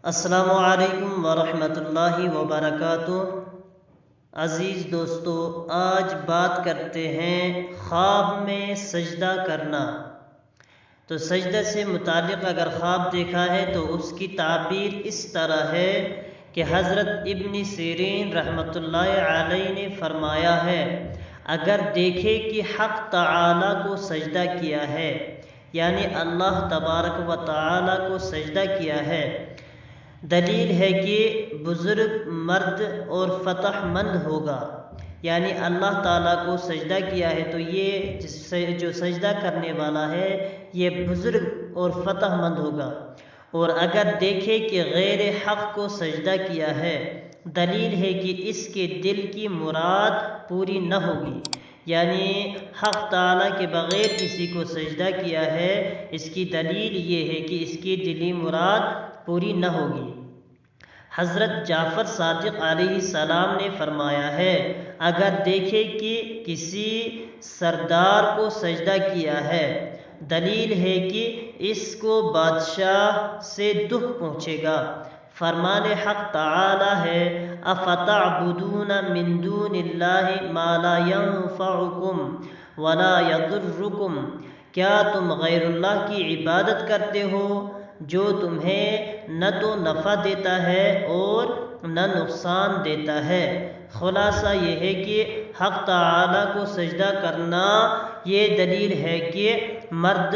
السلام علیکم ورحمۃ اللہ وبرکاتہ۔ عزیز دوستو، آج بات کرتے ہیں خواب میں سجدہ کرنا۔ تو سجدہ سے متعلق اگر خواب دیکھا ہے تو اس کی تعبیر اس طرح ہے کہ حضرت ابن سیرین رحمۃ اللہ علیہ نے فرمایا ہے، اگر دیکھے کہ حق تعالی کو سجدہ کیا ہے، یعنی اللہ تبارک و تعالی کو سجدہ کیا ہے، دلیل ہے کہ بزرگ مرد اور فتح مند ہوگا، یعنی اللہ تعالیٰ کو سجدہ کیا ہے تو یہ جو سجدہ کرنے والا ہے یہ بزرگ اور فتح مند ہوگا۔ اور اگر دیکھے کہ غیر حق کو سجدہ کیا ہے، دلیل ہے کہ اس کے دل کی مراد پوری نہ ہوگی، یعنی حق تعالیٰ کے بغیر کسی کو سجدہ کیا ہے، اس کی دلیل یہ ہے کہ اس کی دلی مراد پوری نہ ہوگی۔ حضرت جعفر صادق علیہ السلام نے فرمایا ہے، اگر دیکھے کہ کسی سردار کو سجدہ کیا ہے، دلیل ہے کہ اس کو بادشاہ سے دکھ پہنچے گا۔ فرمان حق تعالی ہے، افتعبدون من دون اللہ ما لا ينفعکم ولا یضرکم، کیا تم غیر اللہ کی عبادت کرتے ہو جو تمہیں نہ تو نفع دیتا ہے اور نہ نقصان دیتا ہے۔ خلاصہ یہ ہے کہ حق تعالی کو سجدہ کرنا یہ دلیل ہے کہ مرد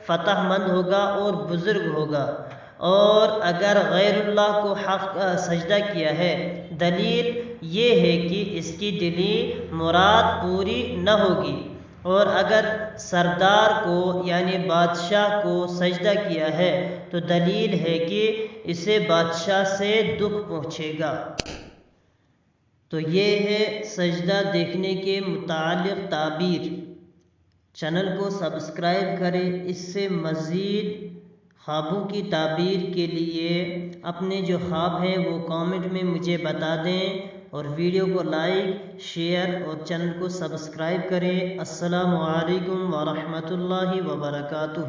فتح مند ہوگا اور بزرگ ہوگا، اور اگر غیر اللہ کو حق سجدہ کیا ہے، دلیل یہ ہے کہ اس کی دلی مراد پوری نہ ہوگی، اور اگر سردار کو یعنی بادشاہ کو سجدہ کیا ہے تو دلیل ہے کہ اسے بادشاہ سے دکھ پہنچے گا۔ تو یہ ہے سجدہ دیکھنے کے متعلق تعبیر۔ چینل کو سبسکرائب کریں، اس سے مزید خوابوں کی تعبیر کے لیے اپنے جو خواب ہیں وہ کامنٹ میں مجھے بتا دیں، اور ویڈیو کو لائک، شیئر اور چینل کو سبسکرائب کریں۔ السلام علیکم ورحمۃ اللہ وبرکاتہ۔